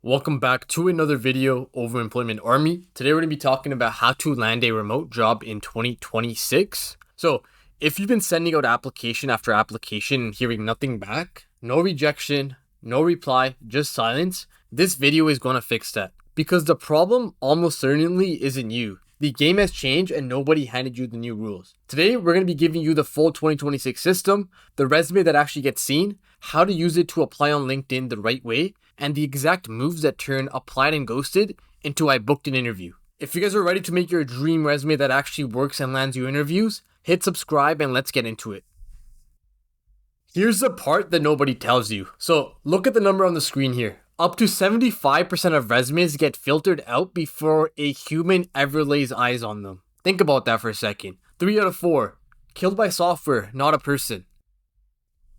Welcome back to another video, Overemployment Army. Today we're going to be talking about how to land a remote job in 2026. So if you've been sending out application after application and hearing nothing back, no rejection, no reply, just silence, this video is going to fix that. Because the problem almost certainly isn't you. The game has changed and nobody handed you the new rules. Today we're going to be giving you the full 2026 system, the resume that actually gets seen, how to use it to apply on LinkedIn the right way, and the exact moves that turn applied and ghosted into I booked an interview. If you guys are ready to make your dream resume that actually works and lands you interviews, hit subscribe and let's get into it. Here's the part that nobody tells you. So look at the number on the screen here. Up to 75% of resumes get filtered out before a human ever lays eyes on them. Think about that for a second. 3 out of 4. Killed by software, not a person.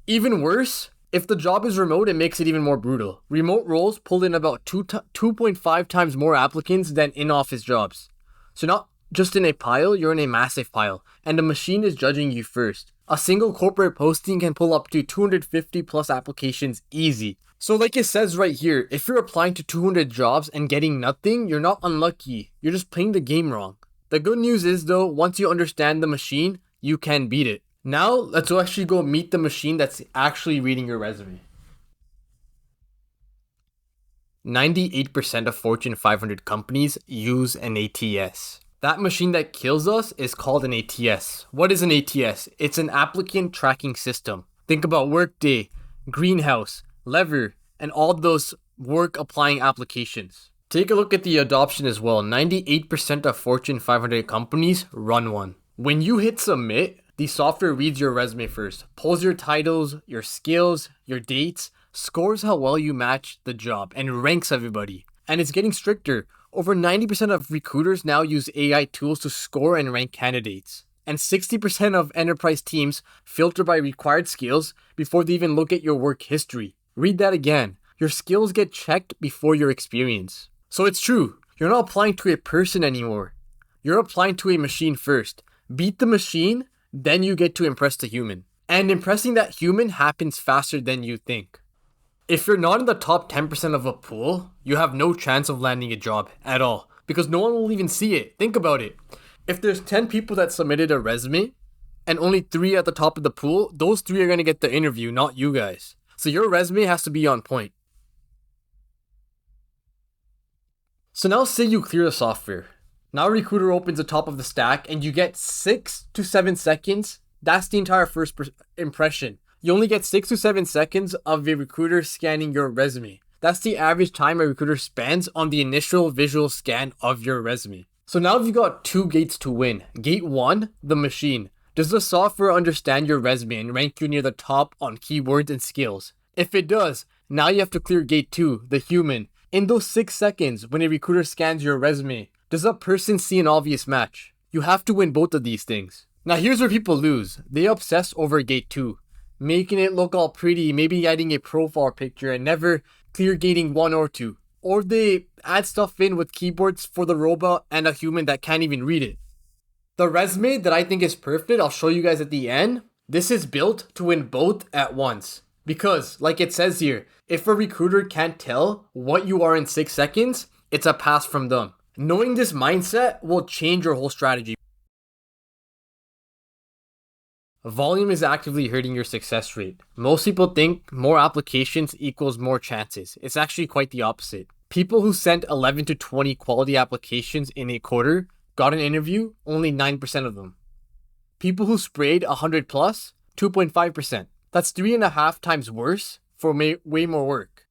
Even worse, if the job is remote, it makes it even more brutal. Remote roles pull in about 2.5 times more applicants than in-office jobs. So not just in a pile, you're in a massive pile, and the machine is judging you first. A single corporate posting can pull up to 250 plus applications easy. So like it says right here, if you're applying to 200 jobs and getting nothing, you're not unlucky. You're just playing the game wrong. The good news is though, once you understand the machine, you can beat it. Now, let's actually go meet the machine that's actually reading your resume. 98% of Fortune 500 companies use an ATS. That machine that kills us is called an ATS. What is an ATS? It's an applicant tracking system. Think about Workday, Greenhouse, Lever, and all those work applying applications. Take a look at the adoption as well. 98% of Fortune 500 companies run one. When you hit submit, the software reads your resume first, pulls your titles, your skills, your dates, scores how well you match the job, and ranks everybody. And it's getting stricter. Over 90% of recruiters now use AI tools to score and rank candidates. And 60% of enterprise teams filter by required skills before they even look at your work history. Read that again. Your skills get checked before your experience. So it's true. You're not applying to a person anymore. You're applying to a machine first. Beat the machine, then you get to impress the human. And impressing that human happens faster than you think. If you're not in the top 10% of a pool, you have no chance of landing a job at all. Because no one will even see it. Think about it. If there's 10 people that submitted a resume, and only 3 at the top of the pool, those 3 are going to get the interview, not you guys. So your resume has to be on point. So now say you clear the software. Now a recruiter opens the top of the stack and you get 6 to 7 seconds. That's the entire first impression. You only get 6 to 7 seconds of a recruiter scanning your resume. That's the average time a recruiter spends on the initial visual scan of your resume. So now you've got 2 gates to win. Gate 1, the machine. Does the software understand your resume and rank you near the top on keywords and skills? If it does, now you have to clear gate 2, the human. In those 6 seconds, when a recruiter scans your resume, does that person see an obvious match? You have to win both of these things. Now here's where people lose. They obsess over gate 2, making it look all pretty, maybe adding a profile picture and never clear gating 1 or 2. Or they add stuff in with keyboards for the robot and a human that can't even read it. The resume that I think is perfect, I'll show you guys at the end. This is built to win both at once. Because, like it says here, if a recruiter can't tell what you are in 6 seconds, it's a pass from them. Knowing this mindset will change your whole strategy. Volume is actively hurting your success rate. Most people think more applications equals more chances. It's actually quite the opposite. People who sent 11 to 20 quality applications in a quarter got an interview, only 9% of them. People who sprayed 100 plus, 2.5%. That's 3.5 times worse for way more work.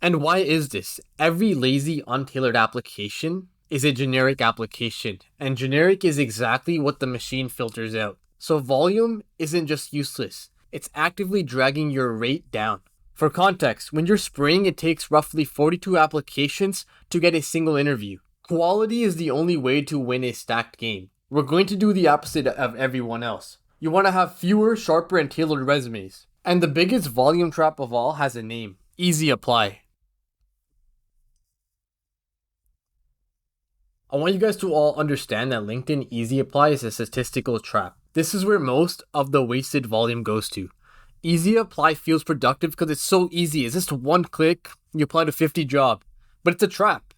And why is this? Every lazy, untailored application is a generic application, and generic is exactly what the machine filters out. So volume isn't just useless, it's actively dragging your rate down. For context, when you're spraying, it takes roughly 42 applications to get a single interview. Quality is the only way to win a stacked game. We're going to do the opposite of everyone else. You want to have fewer, sharper, and tailored resumes. And the biggest volume trap of all has a name: easy apply. I want you guys to all understand that LinkedIn Easy Apply is a statistical trap. This is where most of the wasted volume goes to. Easy apply feels productive because it's so easy. It's just one click, you apply to 50 jobs. But it's a trap.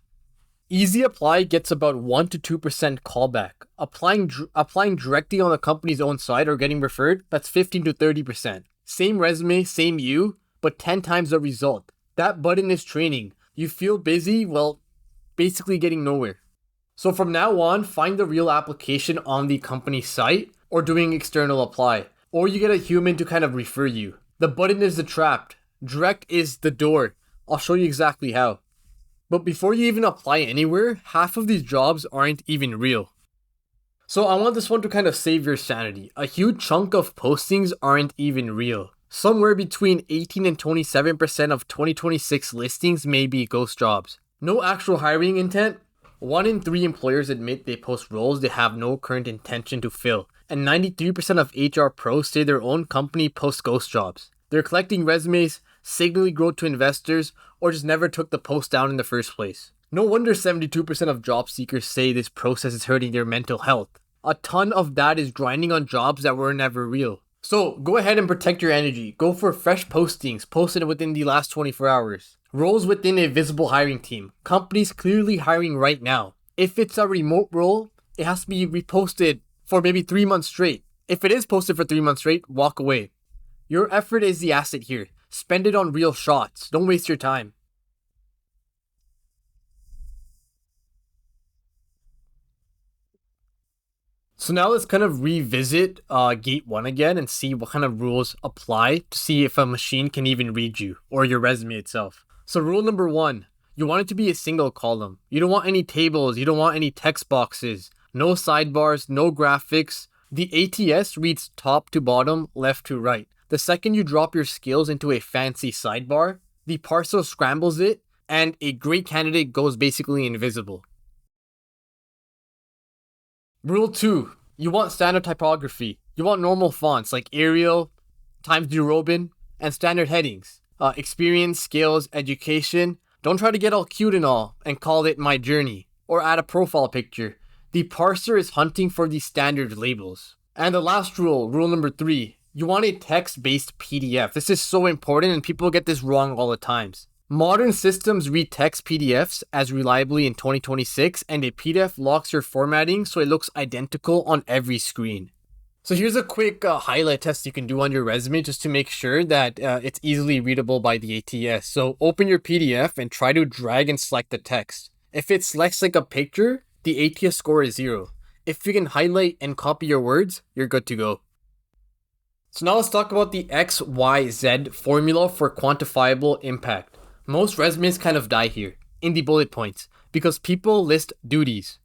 Easy apply gets about 1 to 2% callback. Applying directly on the company's own site or getting referred, that's 15 to 30%. Same resume, same you, but 10 times the result. That button is training. You feel busy, well, basically getting nowhere. So from now on, find the real application on the company site or doing external apply. Or you get a human to kind of refer you. The button is the trap. Direct is the door. I'll show you exactly how. But before you even apply anywhere, half of these jobs aren't even real. So I want this one to kind of save your sanity. A huge chunk of postings aren't even real. Somewhere between 18 and 27% of 2026 listings may be ghost jobs. No actual hiring intent. 1 in 3 employers admit they post roles they have no current intention to fill. And 93% of HR pros say their own company posts ghost jobs. They're collecting resumes, signaling growth to investors, or just never took the post down in the first place. No wonder 72% of job seekers say this process is hurting their mental health. A ton of that is grinding on jobs that were never real. So go ahead and protect your energy. Go for fresh postings posted within the last 24 hours. Roles within a visible hiring team. Companies clearly hiring right now. If it's a remote role, it has to be reposted for maybe 3 months straight. If it is posted for 3 months straight, walk away. Your effort is the asset here. Spend it on real shots. Don't waste your time. So now let's kind of revisit gate 1 again and see what kind of rules apply to see if a machine can even read you or your resume itself. So rule number 1, you want it to be a single column. You don't want any tables. You don't want any text boxes. No sidebars, no graphics. The ATS reads top to bottom, left to right. The second you drop your skills into a fancy sidebar, the parser scrambles it and a great candidate goes basically invisible. Rule 2, you want standard typography. You want normal fonts like Arial, Times New Roman, and standard headings. Experience, skills, education. Don't try to get all cute and all and call it my journey or add a profile picture. The parser is hunting for these standard labels. And the last rule, rule number 3, you want a text-based PDF. This is so important and people get this wrong all the times. Modern systems read text PDFs as reliably in 2026 and a PDF locks your formatting so it looks identical on every screen. So here's a quick highlight test you can do on your resume just to make sure that it's easily readable by the ATS. So open your PDF and try to drag and select the text. If it selects like a picture, the ATS score is 0. If you can highlight and copy your words, you're good to go. So now let's talk about the XYZ formula for quantifiable impact. Most resumes kind of die here, in the bullet points, because people list duties.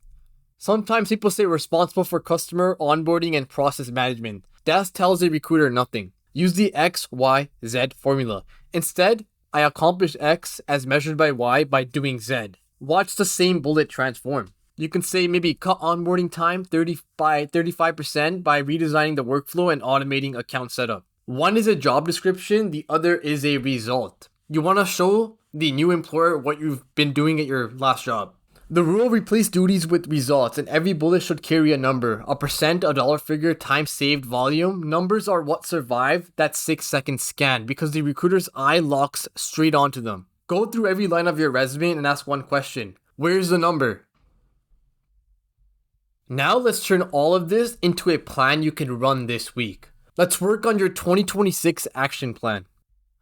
Sometimes people say responsible for customer onboarding and process management. That tells a recruiter nothing. Use the XYZ formula. Instead, I accomplish X as measured by Y by doing Z. Watch the same bullet transform. You can say maybe cut onboarding time 35% by redesigning the workflow and automating account setup. One is a job description, the other is a result. You want to show the new employer what you've been doing at your last job. The rule replace duties with results, and every bullet should carry a number, a percent, a dollar figure, time saved, volume. Numbers are what survive that 6-second scan because the recruiter's eye locks straight onto them. Go through every line of your resume and ask one question. Where's the number? Now let's turn all of this into a plan you can run this week. Let's work on your 2026 action plan.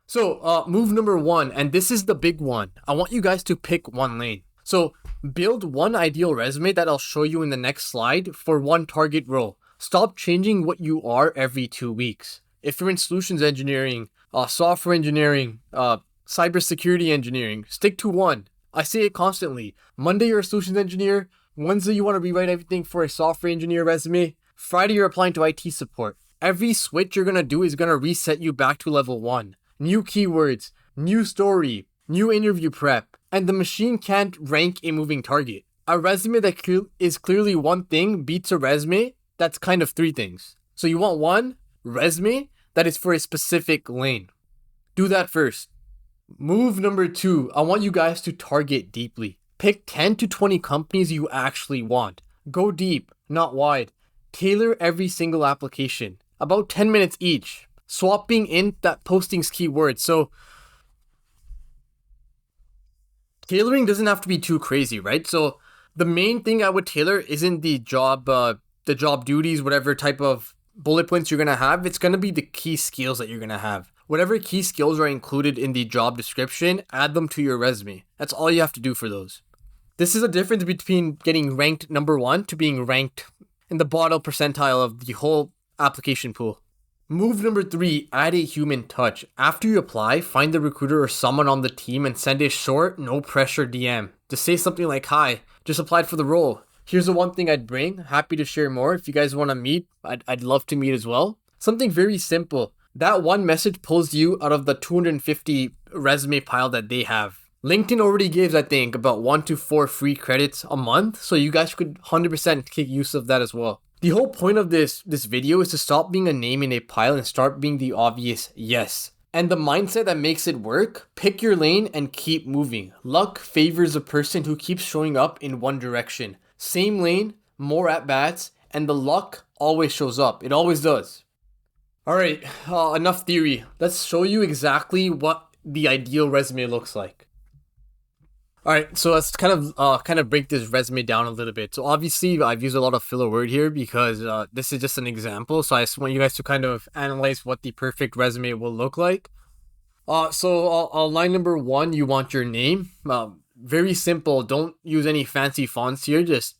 So move number 1, and this is the big one. I want you guys to pick one lane. So build one ideal resume that I'll show you in the next slide for one target role. Stop changing what you are every 2 weeks. If you're in solutions engineering, software engineering, cybersecurity engineering, stick to one. I say it constantly. Monday you're a solutions engineer. Wednesday you want to rewrite everything for a software engineer resume. Friday you're applying to IT support. Every switch you're going to do is going to reset you back to level 1. New keywords, new story, new interview prep, and the machine can't rank a moving target. A resume that is clearly one thing beats a resume that's kind of 3 things. So you want one resume that is for a specific lane. Do that first. Move number 2, I want you guys to target deeply. Pick 10 to 20 companies you actually want. Go deep, not wide. Tailor every single application. About 10 minutes each. swapping in that posting's keyword. So tailoring doesn't have to be too crazy, right? So the main thing I would tailor isn't the job duties, whatever type of bullet points you're gonna have. It's gonna be the key skills that you're gonna have. Whatever key skills are included in the job description, add them to your resume. That's all you have to do for those. This is a difference between getting ranked number 1 to being ranked in the bottom percentile of the whole application pool. Move number 3, add a human touch. After you apply, find the recruiter or someone on the team and send a short, no pressure DM. Just say something like, "Hi, just applied for the role. Here's the one thing I'd bring. Happy to share more. If you guys want to meet, I'd love to meet as well." Something very simple. That one message pulls you out of the 250 resume pile that they have. LinkedIn already gives, I think, about 1 to 4 free credits a month. So you guys could 100% take use of that as well. The whole point of this video is to stop being a name in a pile and start being the obvious yes. And the mindset that makes it work, pick your lane and keep moving. Luck favors a person who keeps showing up in one direction. Same lane, more at-bats, and the luck always shows up. It always does. Alright, enough theory. Let's show you exactly what the ideal resume looks like. Alright, so let's kind of break this resume down a little bit. So obviously I've used a lot of filler word here because this is just an example. So I just want you guys to kind of analyze what the perfect resume will look like. So line number 1, you want your name. Very simple. Don't use any fancy fonts here. Just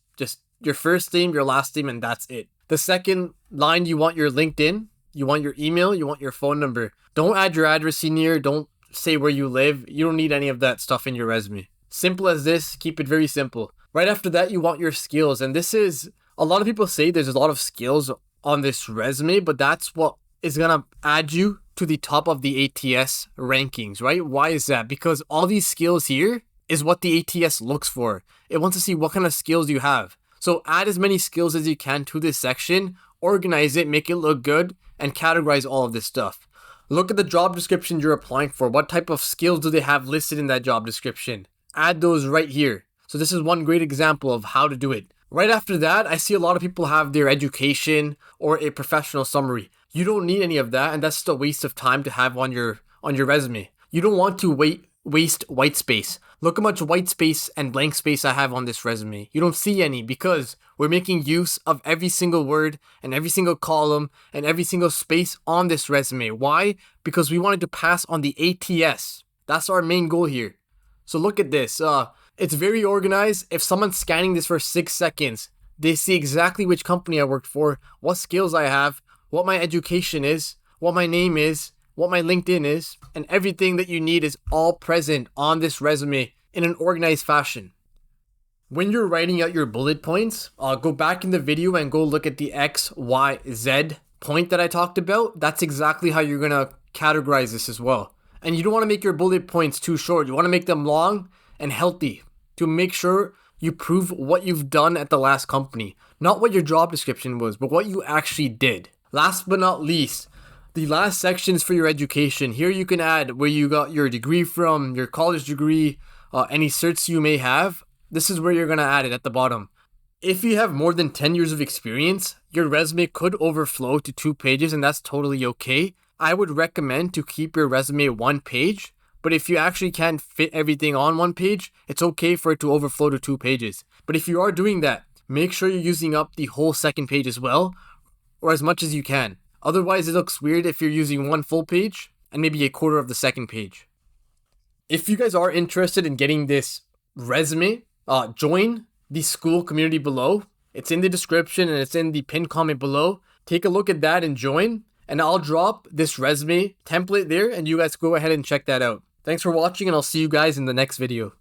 your first name, your last name, and that's it. The second line, you want your LinkedIn. You want your email. You want your phone number. Don't add your address in here. Don't say where you live. You don't need any of that stuff in your resume. Simple as this. Keep it very simple. Right after that, you want your skills. And this is, a lot of people say there's a lot of skills on this resume, but that's what is going to add you to the top of the ATS rankings, right? Why is that? Because all these skills here is what the ATS looks for. It wants to see what kind of skills you have. So add as many skills as you can to this section, organize it, make it look good, and categorize all of this stuff. Look at the job description you're applying for. What type of skills do they have listed in that job description? Add those right here. So this is one great example of how to do it. Right after that, I see a lot of people have their education or a professional summary. You don't need any of that, and that's just a waste of time to have on your resume. You don't want to waste white space. Look how much white space and blank space I have on this resume. You don't see any because we're making use of every single word and every single column and every single space on this resume. Why? Because we wanted to pass on the ATS. That's our main goal here. So look at this. It's very organized. If someone's scanning this for 6 seconds, they see exactly which company I worked for, what skills I have, what my education is, what my name is, what my LinkedIn is, and everything that you need is all present on this resume in an organized fashion. When you're writing out your bullet points, go back in the video and go look at the X, Y, Z point that I talked about. That's exactly how you're going to categorize this as well. And you don't want to make your bullet points too short. You want to make them long and healthy to make sure you prove what you've done at the last company. Not what your job description was, but what you actually did. Last but not least, the last sections for your education. Here you can add where you got your degree from, your college degree, any certs you may have. This is where you're going to add it at the bottom. If you have more than 10 years of experience, your resume could overflow to 2 pages, and that's totally okay. I would recommend to keep your resume 1 page, but if you actually can't fit everything on 1 page, it's okay for it to overflow to 2 pages. But if you are doing that, make sure you're using up the whole second page as well, or as much as you can. Otherwise, it looks weird if you're using 1 full page and maybe a quarter of the second page. If you guys are interested in getting this resume, join the school community below. It's in the description and it's in the pinned comment below. Take a look at that and join. And I'll drop this resume template there and you guys go ahead and check that out. Thanks for watching and I'll see you guys in the next video.